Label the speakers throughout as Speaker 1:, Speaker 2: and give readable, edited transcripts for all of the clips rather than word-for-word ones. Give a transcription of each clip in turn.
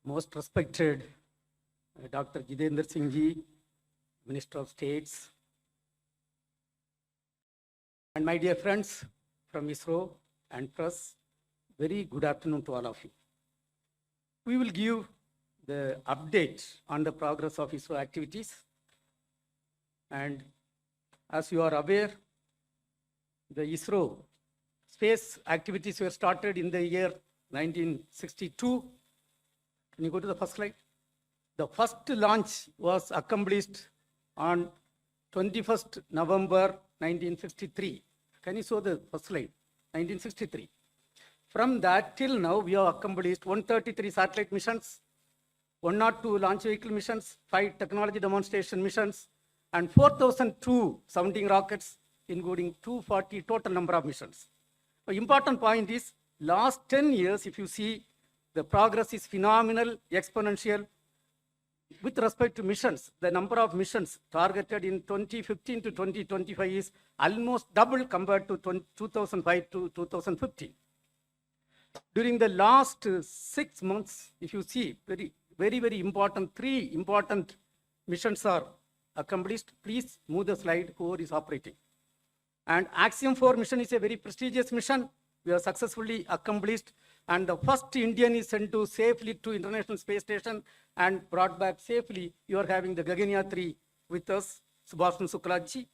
Speaker 1: Most respected Dr. Jitendra Singh ji, Minister of States, and my dear friends from ISRO and press, very good afternoon to all of you. We will give the update on the progress of ISRO activities. And as you are aware, the ISRO space activities were started in the year 1962. Can you go to the first slide? The first launch was accomplished on 21st November 1963. Can you show the first slide? 1963. From that till now, we have accomplished 133 satellite missions, 102 launch vehicle missions, 5 technology demonstration missions, and 4,002 sounding rockets, including 240 total number of missions. The important point is, last 10 years, if you see, the progress is phenomenal, exponential. With respect to missions, the number of missions targeted in 2015 to 2025 is almost double compared to 2005 to 2015. During the last 6 months, if you see, very important, 3 important missions are accomplished. Please move the slide, whoever is operating. And Axiom-4 mission is a very prestigious mission. We have successfully accomplished, and the first Indian is sent to safely to International Space Station and brought back safely. You are having the Gaganyatri with us, Shubhanshu Shukla ji.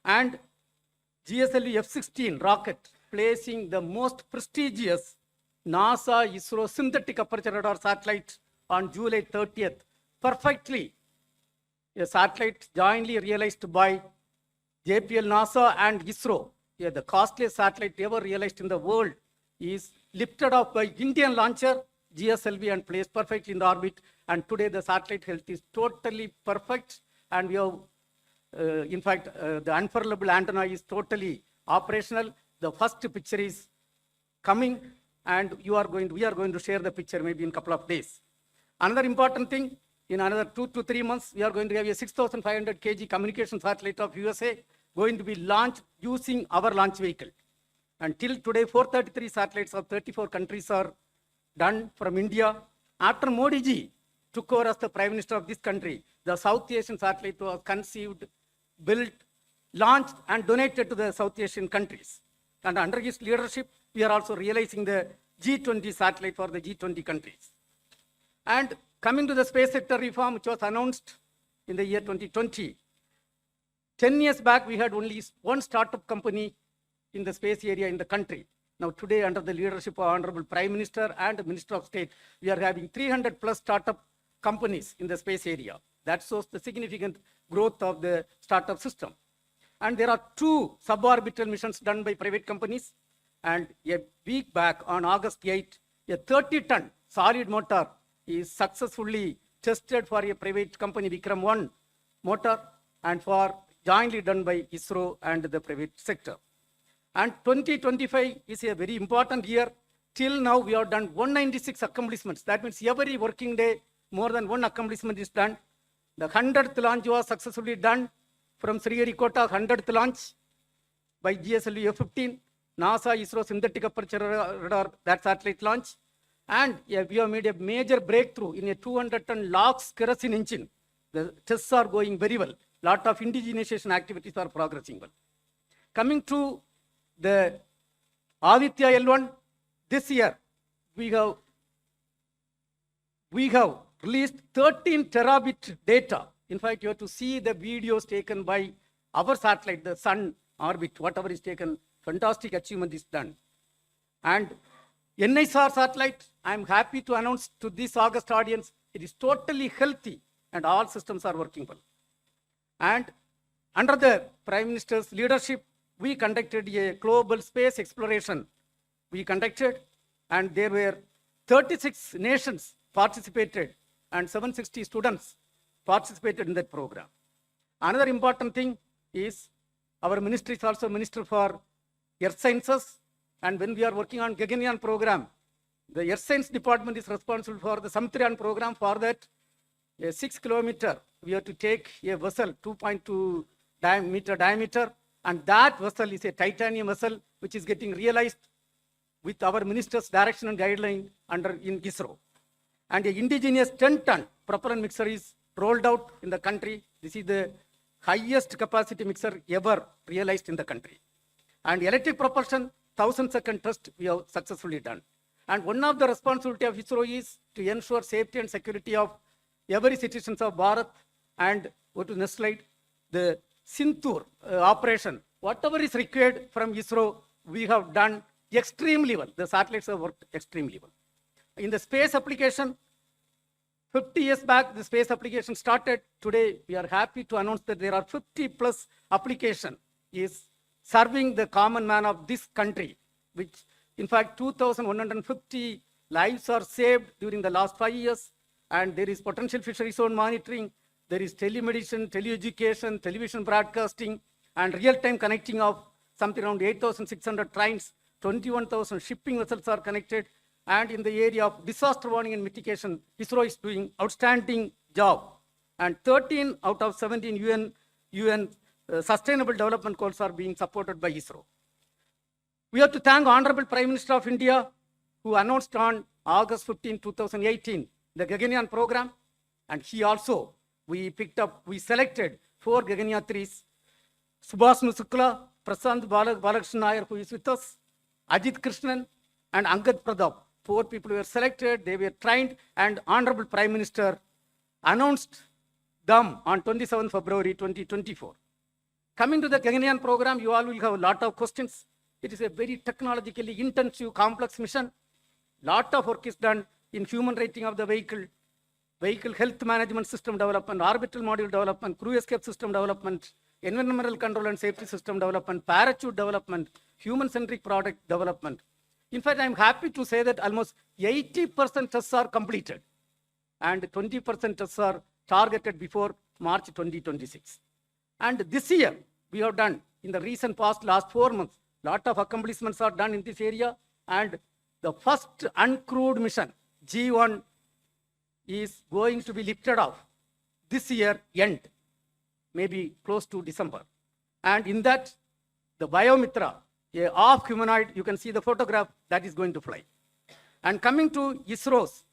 Speaker 1: And GSLV F-16 rocket placing the most prestigious NASA-ISRO Synthetic Aperture Radar satellite on July 30th. Perfectly, a satellite jointly realized by JPL, NASA and ISRO. Yeah, the costliest satellite ever realized in the world is lifted off by Indian launcher, GSLV, and placed perfectly in the orbit. And today the satellite health is totally perfect. And we have, in fact, the unfurlable antenna is totally operational. The first picture is coming, and we are going to share the picture maybe in a couple of days. Another important thing, in another 2 to 3 months, we are going to have a 6,500 kg communication satellite of USA going to be launched using our launch vehicle. Until today, 433 satellites of 34 countries are done from India. After Modi ji took over as the Prime Minister of this country, the South Asian satellite was conceived, built, launched, and donated to the South Asian countries. And under his leadership, we are also realizing the G20 satellite for the G20 countries. And coming to the space sector reform, which was announced in the year 2020, 10 years back, we had only one startup company in the space area in the country. Now today, under the leadership of Honorable Prime Minister and Minister of State, we are having 300 plus startup companies in the space area. That shows the significant growth of the startup system. And there are 2 suborbital missions done by private companies. And a week back, on August 8, a 30-ton solid motor is successfully tested for a private company, Vikram 1 motor, and for jointly done by ISRO and the private sector. And 2025 is a very important year. Till now, we have done 196 accomplishments. That means every working day, more than 1 accomplishment is done. The 100th launch was successfully done from Sriharikota, 100th launch by GSLV F-15, NASA-ISRO Synthetic Aperture Radar, that satellite launch. And we have made a major breakthrough in a 200-ton LOX kerosene engine. The tests are going very well. Lot of indigenization activities are progressing well. Coming to the Aditya L1, this year we have released 13 terabit data. In fact, you have to see the videos taken by our satellite, the Sun orbit, whatever is taken. Fantastic achievement is done. And NISR satellite, I am happy to announce to this August audience, it is totally healthy and all systems are working well. And under the Prime Minister's leadership, we conducted a global space exploration. We conducted, and there were 36 nations participated, and 760 students participated in that program. Another important thing is our ministry is also Minister for Earth Sciences, and when we are working on Gaganyaan program, the Earth Science Department is responsible for the Samtriyan program. For that, a 6 kilometer, we have to take a vessel, 2.2 meter diameter, and that vessel is a titanium vessel which is getting realized with our minister's direction and guideline in ISRO. and an indigenous 10-ton propellant mixer is rolled out in the country. This is the highest capacity mixer ever realized in the country. And electric propulsion, 1,000-second test we have successfully done. And one of the responsibility of ISRO is to ensure safety and security of every citizens of Bharat. And go to the next slide. The Sintur operation, whatever is required from ISRO, we have done extremely well. The satellites have worked extremely well. In the space application, 50 years back, the space application started. Today, we are happy to announce that there are 50 plus application is serving the common man of this country, which in fact, 2,150 lives are saved during the last 5 years. And there is potential fishery zone monitoring. There is telemedicine, teleeducation, television broadcasting, and real-time connecting of something around 8,600 trains, 21,000 shipping vessels are connected. And in the area of disaster warning and mitigation, ISRO is doing outstanding job. And 13 out of 17 UN Sustainable Development Goals are being supported by ISRO. We have to thank Honorable Prime Minister of India, who announced on August 15, 2018, the Gaganyaan program. And he also, we selected 4 Gaganyatris, Shubhanshu Shukla, Prasant Balakrishnan Nair, who is with us, Ajit Krishnan, and Angad Pradap. 4 people were selected, they were trained, and Honorable Prime Minister announced them on 27 February 2024. Coming to the Gaganyaan program, you all will have a lot of questions. It is a very technologically intensive, complex mission. Lot of work is done in human rating of the vehicle health management system development, orbital module development, crew escape system development, environmental control and safety system development, parachute development, human-centric product development. In fact, I'm happy to say that almost 80% tests are completed and 20% tests are targeted before March 2026. And this year, we have done, in the recent past, last 4 months, lot of accomplishments are done in this area. And the first uncrewed mission, G1, is going to be lifted off this year end, maybe close to December. And in that, the Biomitra, a half-humanoid, you can see the photograph, that is going to fly. And coming to ISRO's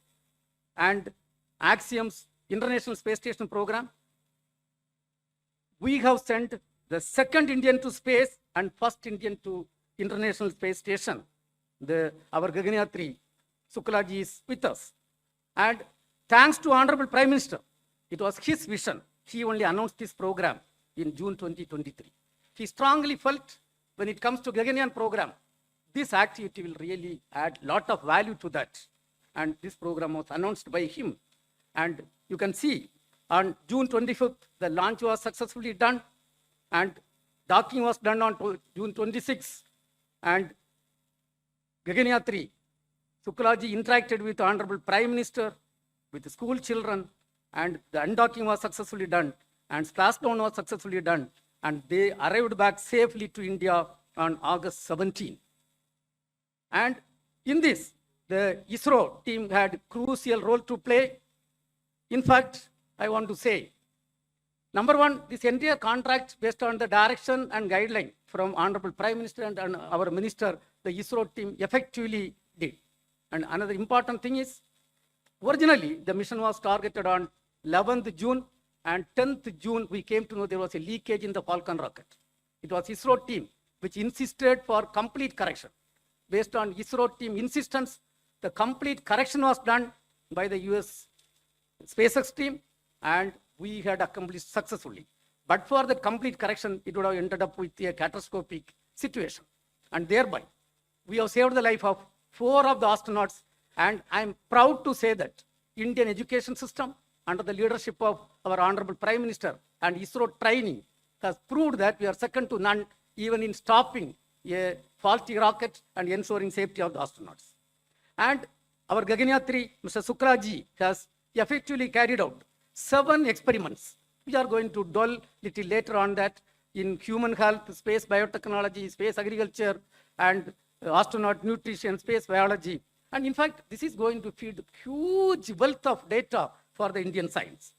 Speaker 1: and Axiom's International Space Station program, we have sent the second Indian to space and first Indian to International Space Station. Our Gaganyatri, Shuklaji, is with us. And thanks to Honorable Prime Minister, it was his vision. He only announced this program in June 2023. He strongly felt when it comes to Gaganyaan program, this activity will really add a lot of value to that. And this program was announced by him. And you can see on June 25th, the launch was successfully done. And docking was done on June 26th. And Gaganyatri, Shuklaji interacted with the Honorable Prime Minister, with the school children, and the undocking was successfully done, and splashdown was successfully done, and they arrived back safely to India on August 17. And in this, the ISRO team had crucial role to play. In fact, I want to say, number one, this entire contract based on the direction and guideline from Honorable Prime Minister and our Minister, the ISRO team effectively did. And another important thing is, originally, the mission was targeted on 11th June, and 10th June, we came to know there was a leakage in the Falcon rocket. It was ISRO team which insisted for complete correction. Based on ISRO team insistence, the complete correction was done by the US SpaceX team, and we had accomplished successfully. But for the complete correction, it would have ended up with a catastrophic situation. And thereby, we have saved the life of 4 of the astronauts. And I'm proud to say that Indian education system, under the leadership of our Honorable Prime Minister and ISRO training, has proved that we are second to none, even in stopping a faulty rocket and ensuring safety of the astronauts. And our Gaganyatri, Mr. Shuklaji, has effectively carried out 7 experiments. We are going to dwell little later on that in human health, space biotechnology, space agriculture, and astronaut nutrition, space biology. And in fact, this is going to feed huge wealth of data for the Indian science.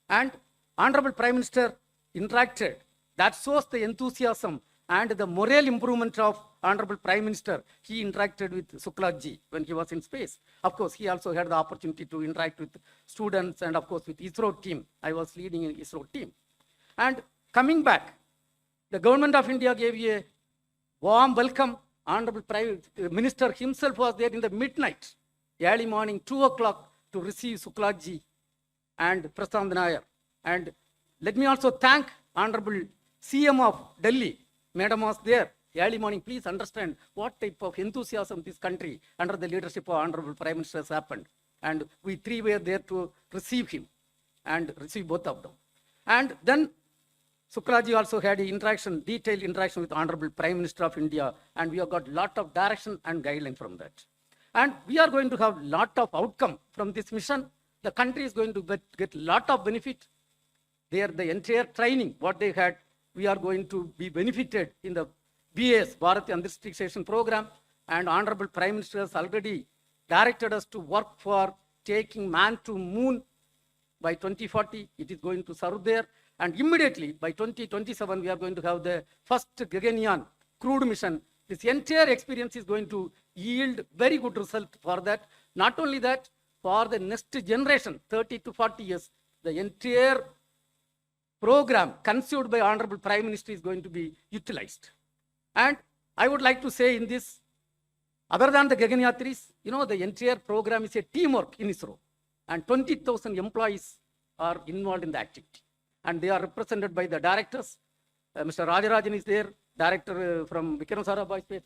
Speaker 1: And Honorable Prime Minister interacted. That shows the enthusiasm and the moral improvement of Honorable Prime Minister. He interacted with Shukla ji when he was in space. Of course, he also had the opportunity to interact with students and of course with ISRO team. I was leading an ISRO team. And coming back, the government of India gave a warm welcome. Honorable Prime Minister himself was there in the midnight, early morning, 2 o'clock, to receive Shukla ji and Prasad Nair. And let me also thank Honorable CM of Delhi. Madam was there early morning. Please understand what type of enthusiasm this country under the leadership of Honorable Prime Minister has happened. And we three were there to receive him and receive both of them. And then Shukla ji also had an detailed interaction with Honorable Prime Minister of India, and we have got lot of direction and guideline from that. And we are going to have lot of outcome from this mission. The country is going to get lot of benefit. There, the entire training, what they had, we are going to be benefited in the BAS, Bharat Antariksh Station program, and Honorable Prime Minister has already directed us to work for taking man to moon by 2040. It is going to serve there. And immediately by 2027, we are going to have the first Gaganyaan crewed mission. This entire experience is going to yield very good result for that. Not only that, for the next generation, 30 to 40 years, the entire program conceived by Honorable Prime Minister is going to be utilized. And I would like to say in this, other than the Gaganyatris, the entire program is a teamwork in ISRO. And 20,000 employees are involved in the activity. And they are represented by the directors. Mr. Rajarajan is there, director from Vikram Sarabhai Space.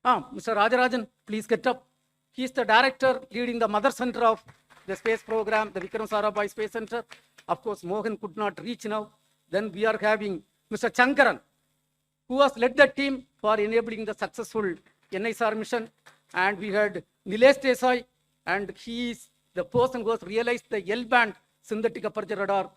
Speaker 1: Mr. Rajarajan, please get up. He is the director leading the mother center of the space program, the Vikram Sarabhai Space Center. Of course, Mohan could not reach now. Then we are having Mr. Chankaran, who has led the team for enabling the successful NISR mission. And we had Nilesh Desai, and he is the person who has realized the L-band synthetic aperture radar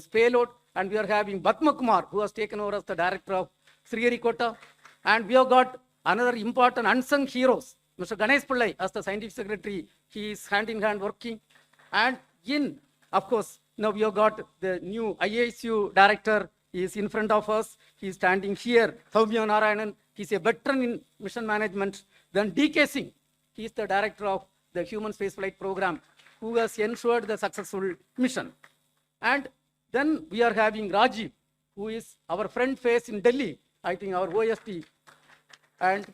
Speaker 1: payload. And we are having Batma Kumar, who has taken over as the director of Sriharikota. And we have got another important unsung heroes, Mr. Ganesh Pillai as the scientific secretary. He is hand in hand working. And of course, now we have got the new IASU director. He is in front of us. He is standing here. Soumya Narayanan. He is a veteran in mission management. Then DK Singh. He is the director of the Human Spaceflight Program, who has ensured the successful mission. And then we are having Rajiv, who is our front face in Delhi, I think our OST. And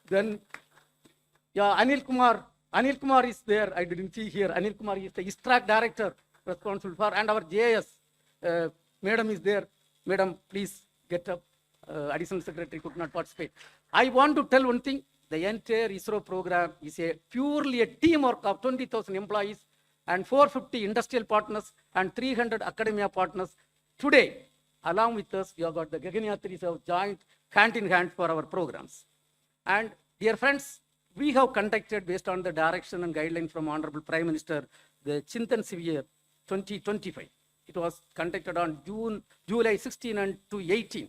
Speaker 1: then, Anil Kumar. Anil Kumar is there. I didn't see here. Anil Kumar is the ISTRAC director responsible for, and our JIS madam is there. Madam, please get up. Additional secretary could not participate. I want to tell one thing. The entire ISRO program is purely a teamwork of 20,000 employees and 450 industrial partners and 300 academia partners. Today, along with us, we have got the Gaganyatris have joined hand in hand for our programs. And dear friends, we have conducted, based on the direction and guideline from Honorable Prime Minister, the Chintan Severe 2025. It was conducted on July 16 and to 18.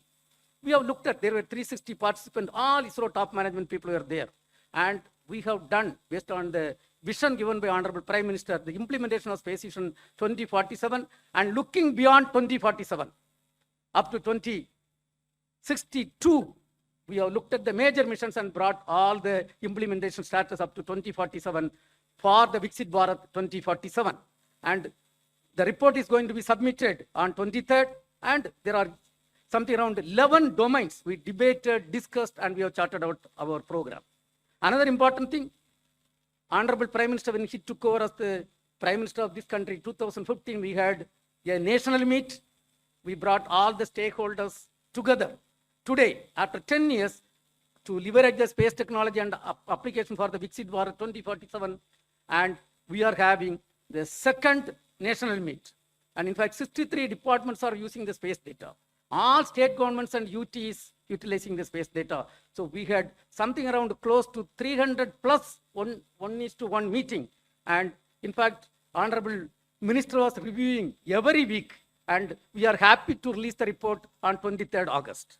Speaker 1: We have looked at, there were 360 participants, all ISRO top management people were there. And we have done, based on the vision given by Honorable Prime Minister, the implementation of Space Vision 2047 and looking beyond 2047 up to 2062. We have looked at the major missions and brought all the implementation status up to 2047 for the Viksit Bharat 2047. And the report is going to be submitted on 23rd, and there are something around 11 domains we debated, discussed, and we have charted out our program. Another important thing, Honorable Prime Minister, when he took over as the Prime Minister of this country, 2015, we had a national meet. We brought all the stakeholders together. Today, after 10 years, to leverage the space technology and application for the Viksit Bharat 2047, and we are having the second national meet. And in fact, 63 departments are using the space data. All state governments and UTs utilizing the space data. So we had something around close to 300 plus 1:1 meeting. And in fact, Honorable Minister was reviewing every week, and we are happy to release the report on 23rd August.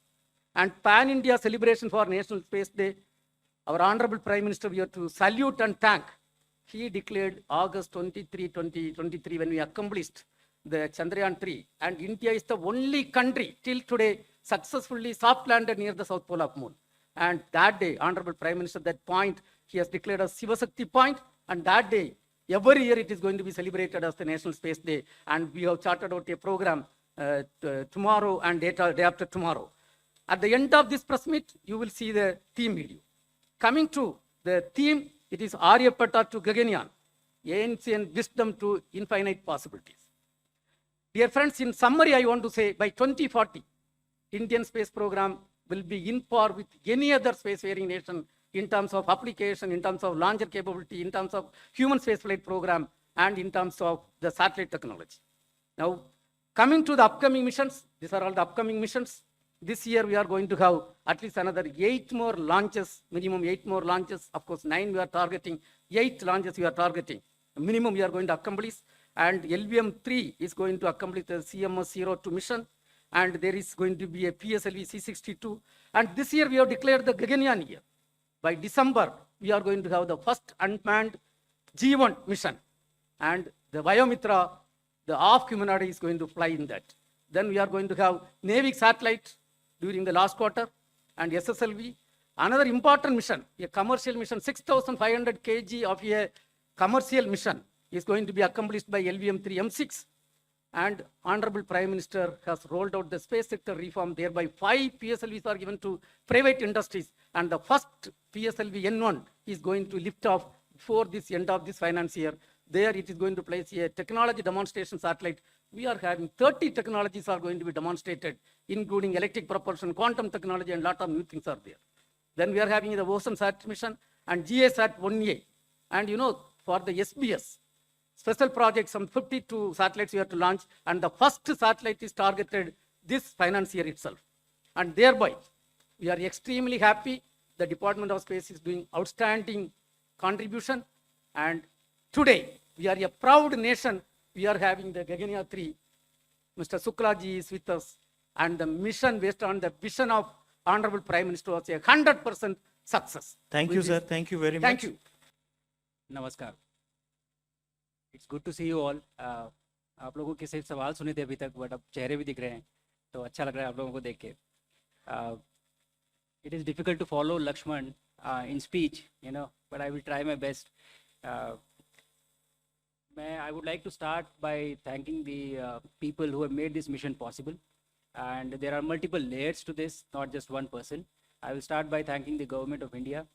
Speaker 1: And Pan-India celebration for National Space Day, our Honorable Prime Minister, we have to salute and thank. He declared August 23, 2023, when we accomplished the Chandrayaan 3. And India is the only country till today successfully soft landed near the south pole of moon. And that day, Honorable Prime Minister, that point, he has declared as Shivasakti point. And that day, every year it is going to be celebrated as the National Space Day. And we have charted out a program tomorrow and day after tomorrow. At the end of this press meet, you will see the theme video. Coming to the theme, it is Aryabhatta to Gaganyaan, ancient wisdom to infinite possibilities. Dear friends, in summary, I want to say by 2040, Indian space program will be in par with any other spacefaring nation in terms of application, in terms of launcher capability, in terms of human spaceflight program, and in terms of the satellite technology. Now, coming to the upcoming missions, these are all the upcoming missions. This year, we are going to have at least another 8 more launches, minimum 8 more launches. Of course, 9 we are targeting, 8 launches we are targeting. Minimum we are going to accomplish. And LVM-3 is going to accomplish the CMS-02 mission. And there is going to be a PSLV C-62. And this year, we have declared the Gaganyaan year. By December, we are going to have the first unmanned G1 mission. And the Biomitra, the half humanoid, is going to fly in that. Then we are going to have Navy satellite during the last quarter and SSLV. Another important mission, a commercial mission, 6,500 kg of a commercial mission is going to be accomplished by LVM-3 M6. And Honorable Prime Minister has rolled out the space sector reform, thereby 5 PSLVs are given to private industries. And the first PSLV N1 is going to lift off before this end of this finance year. There it is going to place a technology demonstration satellite. We are having 30 technologies are going to be demonstrated, including electric propulsion, quantum technology, and a lot of new things are there. Then we are having the OSAM-SAT mission and GA-SAT-1A. And you know, for the SBS, special projects, some 52 satellites we have to launch, and the first satellite is targeted this finance year itself. And thereby, we are extremely happy. The Department of Space is doing outstanding contribution. And today, we are a proud nation. We are having the Gaganyatri. Mr. Shukla ji is with us. And the mission based on the vision of Honorable Prime Minister was a 100% success.
Speaker 2: Thank you, sir. Thank you very much.
Speaker 1: Thank you.
Speaker 3: नमस्कार. It's good to see you all. आप लोगों के सिर्फ सवाल सुने थे अभी तक, बट अब चेहरे भी दिख रहे हैं, तो अच्छा लग रहा है आप लोगों को देख के. It is difficult to follow Lakshman in speech, you know, but I will try my best. I would like to start by thanking the people who have made this mission possible. And there are multiple layers to this, not just one person. I will start by thanking the Government of India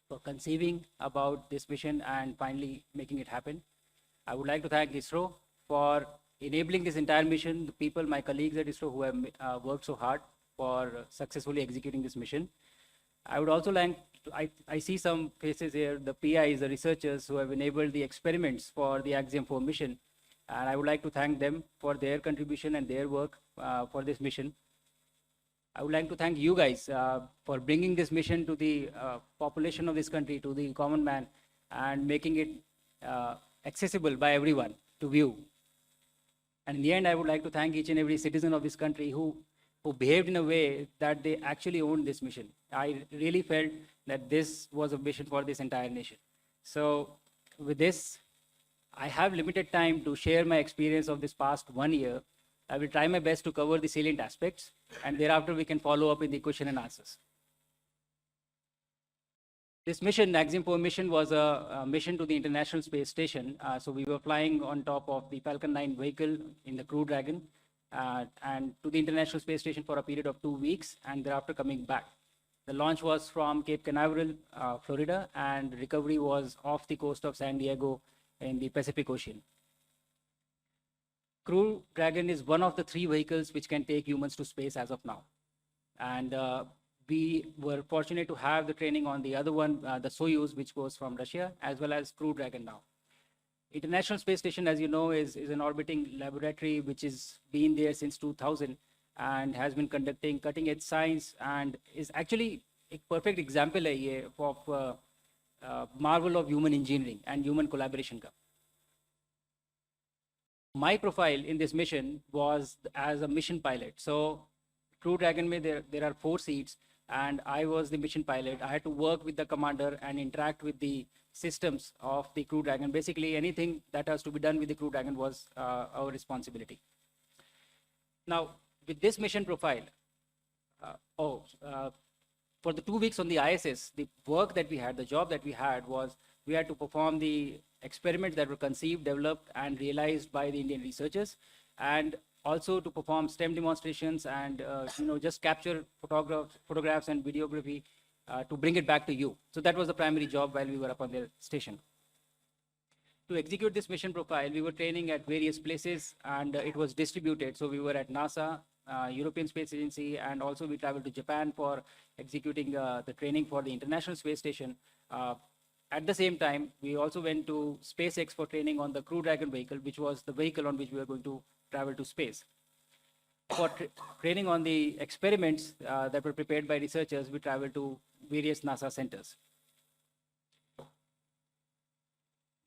Speaker 3: for conceiving about this mission and finally making it happen. I would like to thank ISRO for enabling this entire mission, the people, my colleagues at ISRO who have worked so hard for successfully executing this mission. I would also like to, I see some faces here, the PIs, the researchers who have enabled the experiments for the Axiom-4 mission. And I would like to thank them for their contribution and their work for this mission. I would like to thank you guys for bringing this mission to the population of this country, to the common man, and making it accessible by everyone to view. And in the end, I would like to thank each and every citizen of this country who behaved in a way that they actually owned this mission. I really felt that this was a mission for this entire nation. So with this, I have limited time to share my experience of this past 1 year. I will try my best to cover the salient aspects, and thereafter we can follow up in the question and answers. This mission, Axiom-4 mission, was a mission to the International Space Station. So we were flying on top of the Falcon 9 vehicle in the Crew Dragon and to the International Space Station for a period of 2 weeks, and thereafter coming back. The launch was from Cape Canaveral, Florida, and recovery was off the coast of San Diego in the Pacific Ocean. Crew Dragon is one of the 3 vehicles which can take humans to space as of now. And we were fortunate to have the training on the other one, the Soyuz, which goes from Russia, as well as Crew Dragon now. International Space Station, as you know, is an orbiting laboratory which has been there since 2000 and has been conducting cutting-edge science and is actually a perfect example of marvel of human engineering and human collaboration. My profile in this mission was as a mission pilot. So Crew Dragon, there are 4 seats, and I was the mission pilot. I had to work with the commander and interact with the systems of the Crew Dragon. Basically, anything that has to be done with the Crew Dragon was our responsibility. Now, with this mission profile, For the 2 weeks on the ISS, the work that we had, the job that we had was we had to perform the experiments that were conceived, developed, and realized by the Indian researchers, and also to perform STEM demonstrations and just capture photographs and videography to bring it back to you. So that was the primary job while we were up on the station. To execute this mission profile, we were training at various places, and it was distributed. So we were at NASA, European Space Agency, and also we traveled to Japan for executing the training for the International Space Station. At the same time, we also went to SpaceX for training on the Crew Dragon vehicle, which was the vehicle on which we were going to travel to space. For training on the experiments that were prepared by researchers, we traveled to various NASA centers.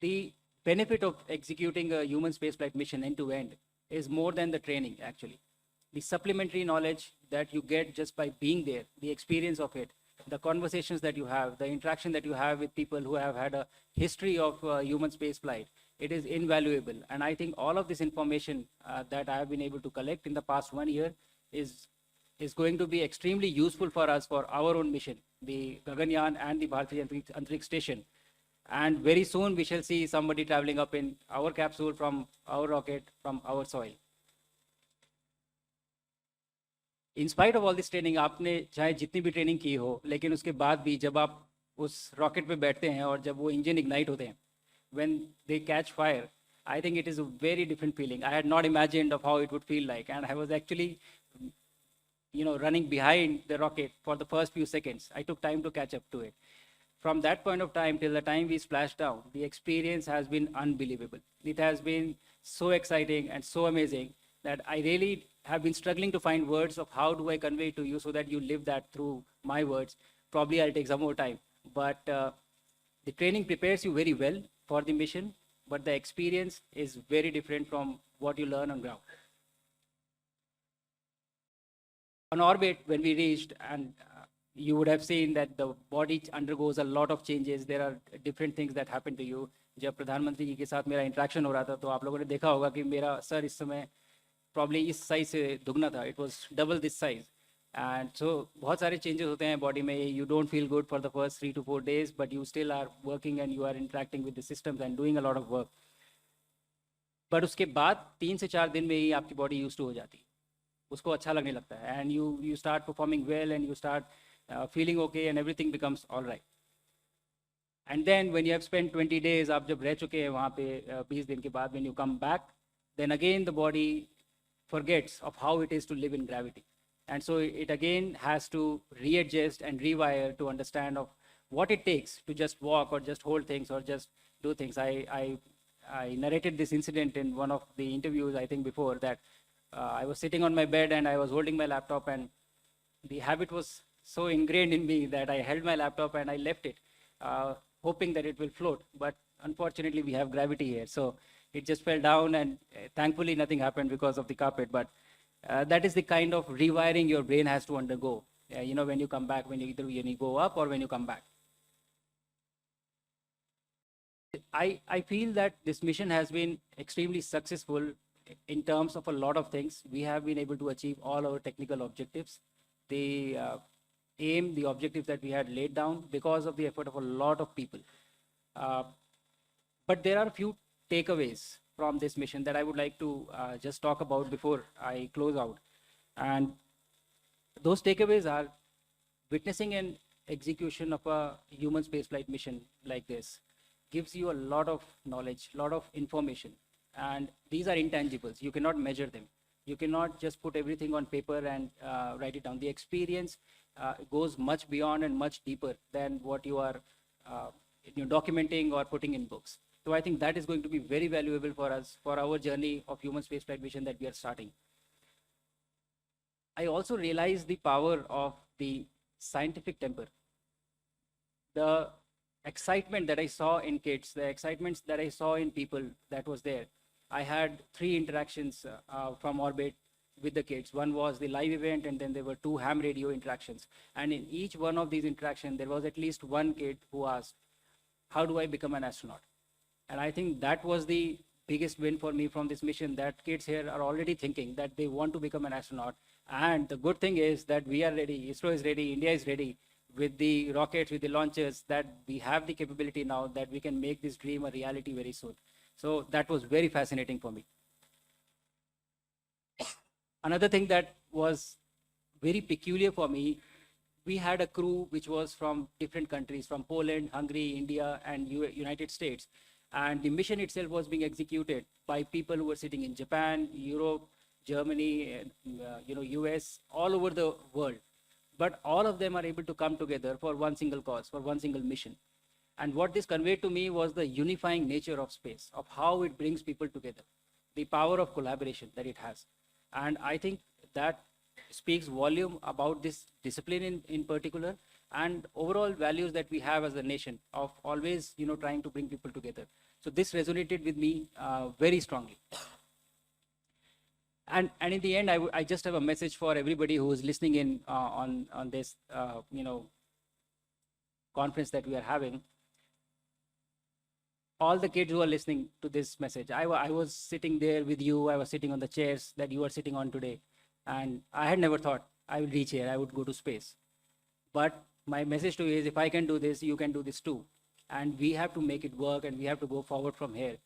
Speaker 3: The benefit of executing a human spaceflight mission end to end is more than the training, actually. The supplementary knowledge that you get just by being there, the experience of it, the conversations that you have, the interaction that you have with people who have had a history of human spaceflight, it is invaluable. And I think all of this information that I have been able to collect in the past 1 year is going to be extremely useful for us for our own mission, the Gaganyaan and the Bharatiya Antariksh Station. And very soon we shall see somebody traveling up in our capsule from our rocket, from our soil. In spite of all this training, आपने चाहे जितनी भी training की हो, लेकिन उसके बाद भी जब आप उस रॉकेट पे बैठते हैं और जब वो इंजन इग्नाइट होते हैं, when they catch fire, I think it is a very different feeling. I had not imagined of how it would feel like, and I was actually, running behind the rocket for the first few seconds. I took time to catch up to it. From that point of time till the time we splashed down, the experience has been unbelievable. It has been so exciting and so amazing that I really have been struggling to find words of how do I convey to you so that you live that through my words. Probably I'll take some more time. But the training prepares you very well for the mission, but the experience is very different from what you learn on ground. On orbit, when we reached, and you would have seen that the body undergoes a lot of changes. There are different things that happen to you. जब प्रधानमंत्री जी के साथ मेरा interaction हो रहा था तो आप लोगों ने देखा होगा कि मेरा सर इस समय प्रॉब्ली इस साइज से दुगना था. It was double this size. And so बहुत सारे चेंजेस होते हैं बॉडी में. You don't feel good for the first 3 to 4 days, but you still are working and you are interacting with the systems and doing a lot of work. But उसके बाद 3 से 4 दिन में ही आपकी बॉडी यूज टू हो जाती है, उसको अच्छा लगने लगता है. And you start performing well and you start feeling okay and everything becomes all right. And then when you have spent 20 days, आप जब रह चुके हैं वहाँ पे 20 दिन के बाद, when you come back, then again the body forgets of how it is to live in gravity. And so it again has to readjust and rewire to understand of what it takes to just walk or just hold things or just do things. I narrated this incident in one of the interviews, I think before, that I was sitting on my bed and I was holding my laptop, and the habit was so ingrained in me that I held my laptop and I left it, hoping that it will float. But unfortunately, we have gravity here. So it just fell down, and thankfully nothing happened because of the carpet. But that is the kind of rewiring your brain has to undergo, when you come back, when you go up or when you come back. I feel that this mission has been extremely successful in terms of a lot of things. We have been able to achieve all our technical objectives. The aim, the objectives that we had laid down because of the effort of a lot of people. But there are a few takeaways from this mission that I would like to just talk about before I close out. And those takeaways are witnessing an execution of a human spaceflight mission like this gives you a lot of knowledge, a lot of information. And these are intangibles. You cannot measure them. You cannot just put everything on paper and write it down. The experience goes much beyond and much deeper than what you are documenting or putting in books. So I think that is going to be very valuable for us, for our journey of human spaceflight mission that we are starting. I also realized the power of the scientific temper. The excitement that I saw in kids, the excitement that I saw in people that was there. I had 3 interactions from orbit with the kids. One was the live event, and then there were 2 ham radio interactions. And in each one of these interactions, there was at least one kid who asked, how do I become an astronaut? And I think that was the biggest win for me from this mission, that kids here are already thinking that they want to become an astronaut. And the good thing is that we are ready, ISRO is ready, India is ready with the rockets, with the launchers, that we have the capability now that we can make this dream a reality very soon. So that was very fascinating for me. Another thing that was very peculiar for me, we had a crew which was from different countries, from Poland, Hungary, India, and United States. And the mission itself was being executed by people who were sitting in Japan, Europe, Germany, US, all over the world. But all of them are able to come together for one single cause, for one single mission. And what this conveyed to me was the unifying nature of space, of how it brings people together, the power of collaboration that it has. And I think that speaks volume about this discipline in particular, and overall values that we have as a nation of always, trying to bring people together. So this resonated with me very strongly. And in the end, I just have a message for everybody who is listening in on this, conference that we are having. All the kids who are listening to this message, I was sitting there with you, I was sitting on the chairs that you are sitting on today, and I had never thought I would reach here, I would go to space. But my message to you is, if I can do this, you can do this too. And we have to make it work, and we have to go forward from here.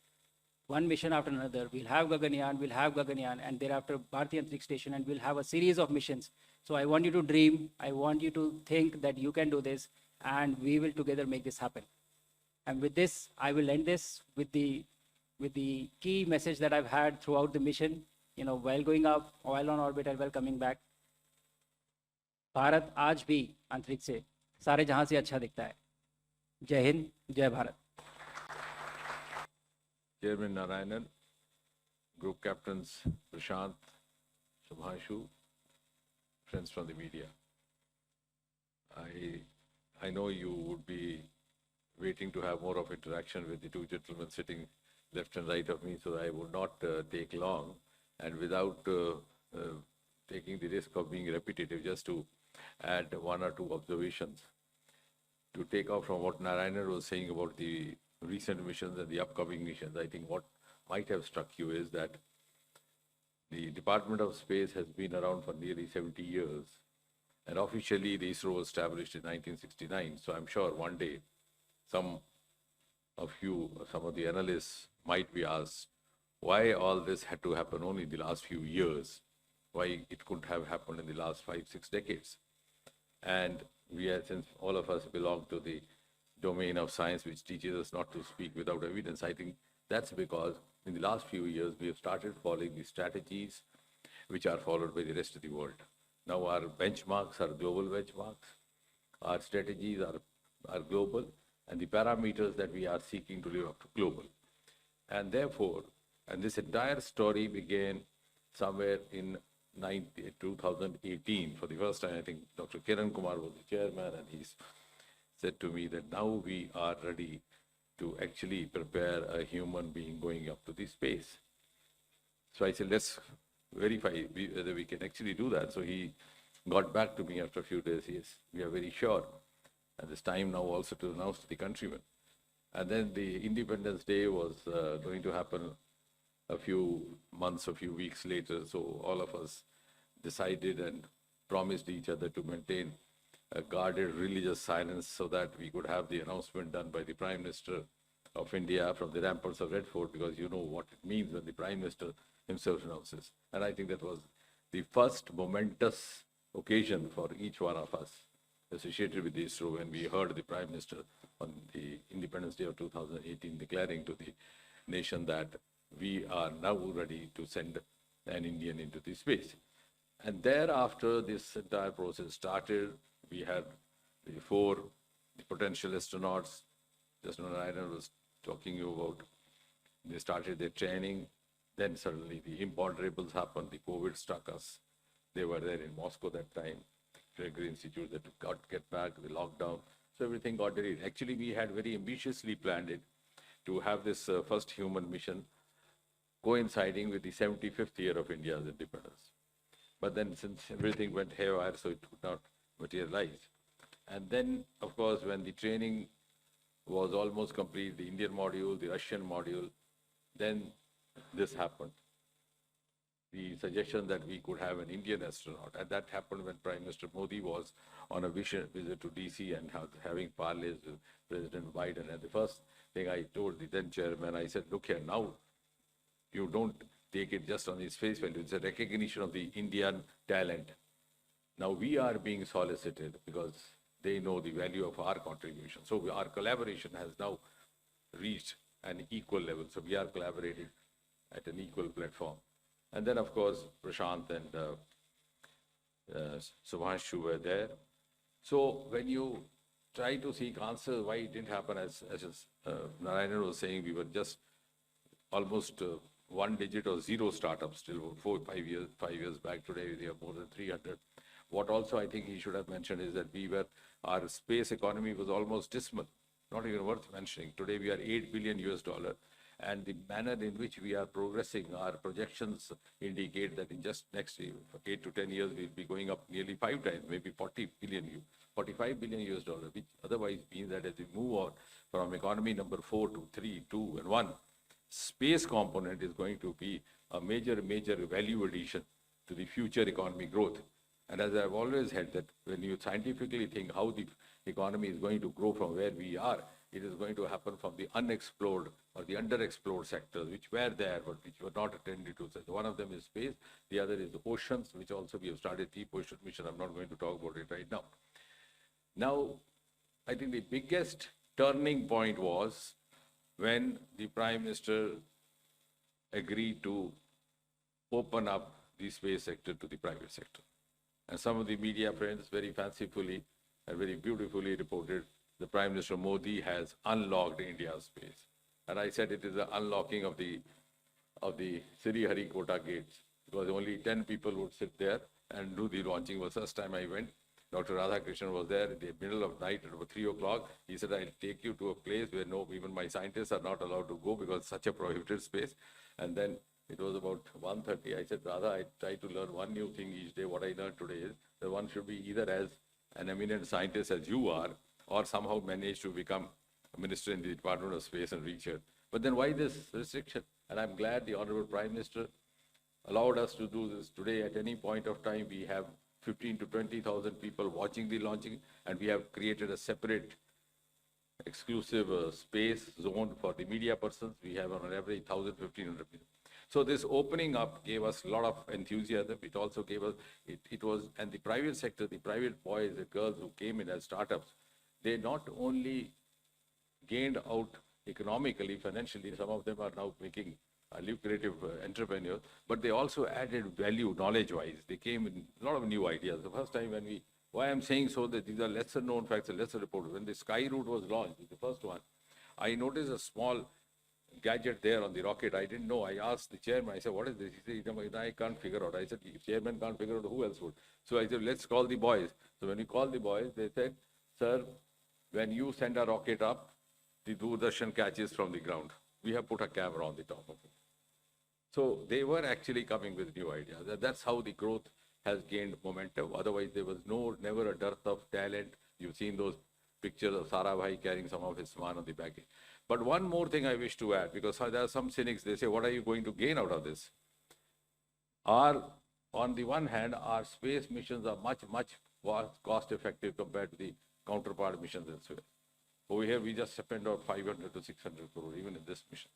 Speaker 3: One mission after another. We'll have Gaganyaan, and thereafter Bharatiya Antariksh Station, and we'll have a series of missions. So I want you to dream, I want you to think that you can do this, and we will together make this happen. And with this, I will end this with the key message that I've had throughout the mission, while going up, while on orbit, and while coming back. Bharat आज भी अंतरिक्ष से सारे जहां से अच्छा दिखता है. जय हिंद, जय Bharat.
Speaker 2: Chairman Narayanan, Group Captains Prashant, Shubhanshu, friends from the media. I know you would be waiting to have more of interaction with the two gentlemen sitting left and right of me, so I would not take long. And without taking the risk of being repetitive, just to add one or two observations. To take off from what Narayanan was saying about the recent missions and the upcoming missions, I think what might have struck you is that the Department of Space has been around for nearly 70 years. And officially, the ISRO was established in 1969. So I'm sure one day, some of you, some of the analysts might be asked, why all this had to happen only in the last few years? Why it couldn't have happened in the last 5-6 decades? And we are, since all of us belong to the domain of science, which teaches us not to speak without evidence, I think that's because in the last few years, we have started following the strategies which are followed by the rest of the world. Now our benchmarks are global benchmarks, our strategies are global, and the parameters that we are seeking to live up to global. And therefore, and this entire story began somewhere in 2018. For the first time, I think Dr. Kiran Kumar was the chairman, and he said to me that now we are ready to actually prepare a human being going up to the space. So I said, let's verify whether we can actually do that. So he got back to me after a few days. Yes, we are very sure. And it's time now also to announce to the countrymen. And then the Independence Day was going to happen a few months, a few weeks later. So all of us decided and promised each other to maintain a guarded religious silence so that we could have the announcement done by the Prime Minister of India from the ramparts of Red Fort, because you know what it means when the Prime Minister himself announces. And I think that was the first momentous occasion for each one of us associated with ISRO when we heard the Prime Minister on the Independence Day of 2018 declaring to the nation that we are now ready to send an Indian into the space. And thereafter, this entire process started. We had before the potential astronauts, just Narayanan was talking you about, they started their training. Then suddenly the imponderables happened. The COVID struck us. They were there in Moscow that time. Gregory Institute that got to get back, the lockdown. So everything got delayed. Actually, we had very ambitiously planned it to have this first human mission coinciding with the 75th year of India's independence. But then since everything went haywire, so it could not materialize. And then, of course, when the training was almost complete, the Indian module, the Russian module, then this happened. the suggestion that we could have an Indian astronaut. And that happened when Prime Minister Modi was on a visit to DC and having parleys with President Biden. And the first thing I told the then chairman, I said, look here, now you don't take it just on its face value. It's a recognition of the Indian talent. Now we are being solicited because they know the value of our contribution. So our collaboration has now reached an equal level. So we are collaborating at an equal platform. And then, of course, Prashant and Shubhanshu were there. So when you try to seek answers why it didn't happen, as Narayanan was saying, we were just almost one digit or zero startups till 5 years back. Today, we have more than 300. What also I think he should have mentioned is that our space economy was almost dismal, not even worth mentioning. Today, we are $8 billion US. And the manner in which we are progressing, our projections indicate that in just next 8 to 10 years, we'll be going up nearly 5 times, maybe 45 billion US dollar, which otherwise means that as we move on from economy number 4 to 3, 2, and 1, space component is going to be a major value addition to the future economy growth. And as I've always had that when you scientifically think how the economy is going to grow from where we are, it is going to happen from the unexplored or the underexplored sectors, which were there, but which were not attended to. So one of them is space, the other is the oceans, which also we have started deep ocean mission. I'm not going to talk about it right now. Now, I think the biggest turning point was when the Prime Minister agreed to open up the space sector to the private sector. And some of the media friends very fancifully and very beautifully reported the Prime Minister Modi has unlocked India's space. And I said it is the unlocking of the Sriharikota gates, because only 10 people would sit there and do the launching. It was the first time I went. Dr. Radhakrishnan was there in the middle of night at about 3 o'clock. He said, I'll take you to a place where even my scientists are not allowed to go because it's such a prohibited space. And then it was about 1:30. I said, Radha, I try to learn one new thing each day. What I learned today is that one should be either as an eminent scientist as you are, or somehow manage to become a minister in the Department of Space and Research. But then why this restriction? And I'm glad the Honorable Prime Minister allowed us to do this today. At any point of time, we have 15 to 20,000 people watching the launching, and we have created a separate exclusive space zone for the media persons. We have on average 1,000, 1,500 people. So this opening up gave us a lot of enthusiasm. It also gave us, and the private sector, the private boys and girls who came in as startups, they not only gained out economically, financially, some of them are now making lucrative entrepreneurs, but they also added value knowledge-wise. They came with a lot of new ideas. The first time why I'm saying so that these are lesser known facts and lesser reported. When the Sky Route was launched, the first one, I noticed a small gadget there on the rocket. I didn't know. I asked the chairman, I said, what is this? He said, I can't figure out. I said, if chairman can't figure out, who else would? So I said, let's call the boys. So when we called the boys, they said, sir, when you send a rocket up, the Doordarshan catches from the ground. We have put a camera on the top of it. So they were actually coming with new ideas. That's how the growth has gained momentum. Otherwise, there was never a dearth of talent. You've seen those pictures of Sarabhai carrying some of his man on the baggage. But one more thing I wish to add, because there are some cynics, they say, what are you going to gain out of this? On the one hand, our space missions are much cost effective compared to the counterpart missions elsewhere. Over here, we just spent out 500 to 600 crore, even in this mission.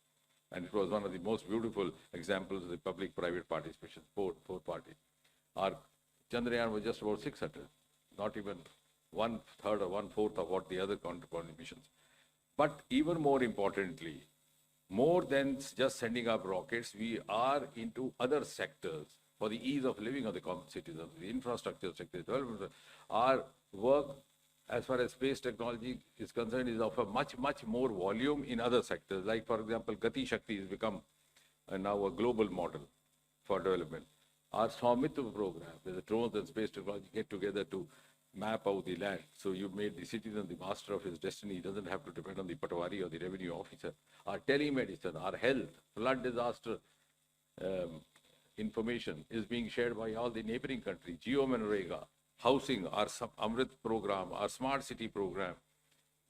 Speaker 2: And it was one of the most beautiful examples of the public-private participation, four parties. Our Chandrayaan was just about 600, not even 1/3 or 1/4 of what the other counterpart missions. But even more importantly, more than just sending up rockets, we are into other sectors for the ease of living of the common citizens, the infrastructure sector, development. Our work, as far as space technology is concerned, is of a much more volume in other sectors. Like, for example, Gati Shakti has become now a global model for development. Our Swamitra program, where the drones and space technology get together to map out the land. So you made the citizen the master of his destiny. He doesn't have to depend on the patwari or the revenue officer. Our telemedicine, our health, flood disaster information is being shared by all the neighboring countries. Geo-Manrega, housing, our Amrit program, our smart city program,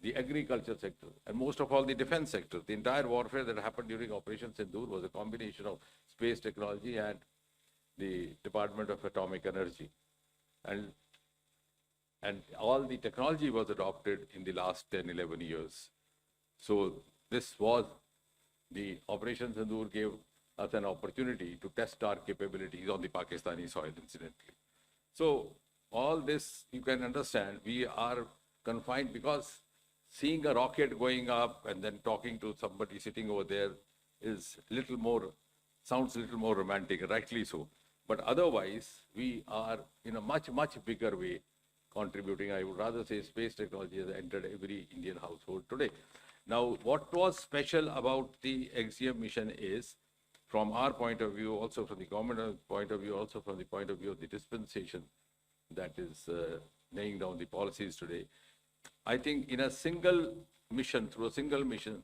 Speaker 2: the agriculture sector, and most of all the defense sector. The entire warfare that happened during Operation Sindoor was a combination of space technology and the Department of Atomic Energy. And all the technology was adopted in the last 10, 11 years. So this was, the Operation Sindoor gave us an opportunity to test our capabilities on the Pakistani soil, incidentally. So all this, you can understand, we are confined because seeing a rocket going up and then talking to somebody sitting over there is little more, sounds a little more romantic, rightly so. But otherwise, we are in a much, much bigger way contributing. I would rather say space technology has entered every Indian household today. Now, what was special about the Axiom mission is, from our point of view, also from the government point of view, also from the point of view of the dispensation that is laying down the policies today, I think in a single mission, through a single mission,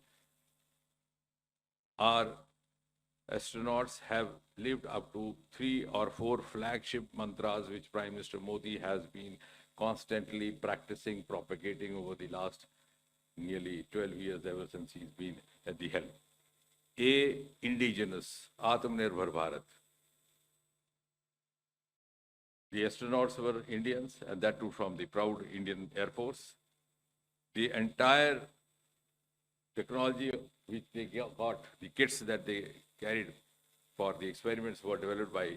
Speaker 2: our astronauts have lived up to 3 or 4 flagship mantras which Prime Minister Modi has been constantly practicing, propagating over the last nearly 12 years, ever since he's been at the helm. A, indigenous, Atmanirbhar Bharat. The astronauts were Indians, and that too from the proud Indian Air Force. The entire technology which they got, the kits that they carried for the experiments were developed by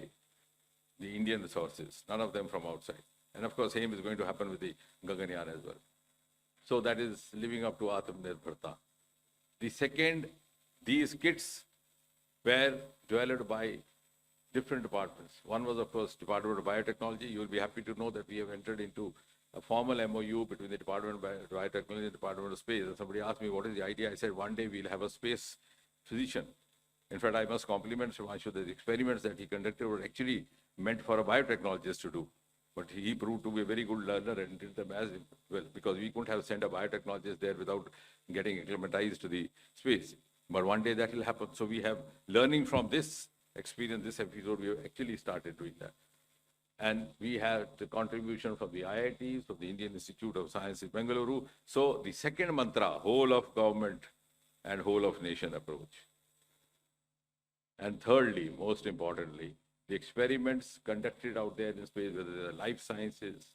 Speaker 2: the Indian resources, none of them from outside. And of course, same is going to happen with the Gaganyaan as well. So that is living up to Atmanirbharta. The second, these kits were developed by different departments. One was, of course, Department of Biotechnology. You will be happy to know that we have entered into a formal MOU between the Department of Biotechnology and the Department of Space. And somebody asked me, what is the idea? I said, one day we'll have a space physician. In fact, I must compliment Shubhanshu that the experiments that he conducted were actually meant for a biotechnologist to do. But he proved to be a very good learner and did them as well, because we couldn't have sent a biotechnologist there without getting acclimatized to the space. But one day that will happen. So we have, learning from this experience, this episode, we have actually started doing that. And we had the contribution from the IITs, from the Indian Institute of Science in Bengaluru. So the second mantra, whole of government and whole of nation approach. And thirdly, most importantly, the experiments conducted out there in space, whether they're life sciences,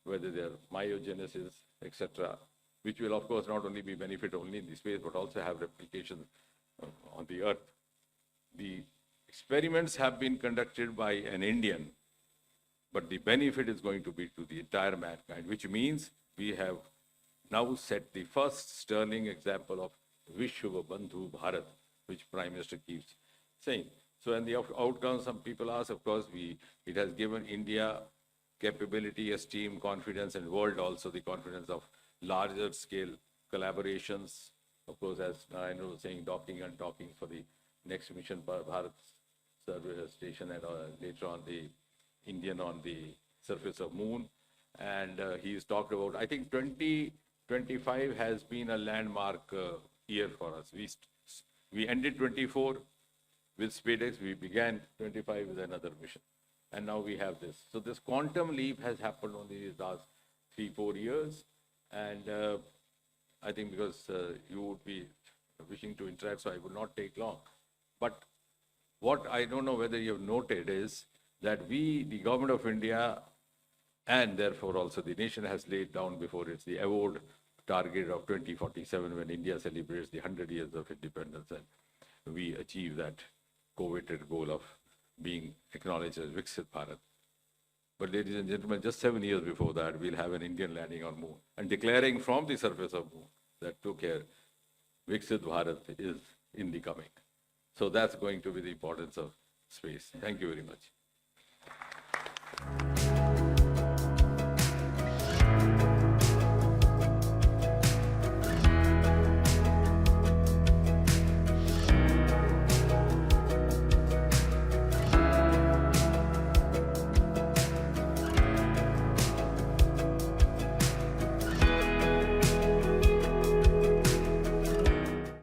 Speaker 2: whether they're myogenesis, etc., which will, of course, not only be benefit only in the space, but also have replications on the Earth. The experiments have been conducted by an Indian, but the benefit is going to be to the entire mankind, which means we have now set the first sterling example of Vishwa Bandhu Bharat, which Prime Minister keeps saying. So, and the outcomes, some people ask, of course, it has given India capability, esteem, confidence, and world also the confidence of larger scale collaborations. Of course, as Narayanan was saying, docking and talking for the next mission, Bharat Service Station, and later on the Indian on the surface of Moon. And he's talked about, I think 2025 has been a landmark year for us. We ended 24 with SpaceX, we began 25 with another mission. And now we have this. So this quantum leap has happened only these last 3-4 years. And I think because you would be wishing to interact, so I will not take long. But what I don't know whether you have noted is that we, the government of India, and therefore also the nation has laid down before it the award target of 2047 when India celebrates the 100 years of independence, and we achieve that coveted goal of being acknowledged as Viksit Bharat. But ladies and gentlemen, just 7 years before that, we'll have an Indian landing on Moon and declaring from the surface of Moon that took care, Viksit Bharat is in the coming. So that's going to be the importance of space. Thank you very much.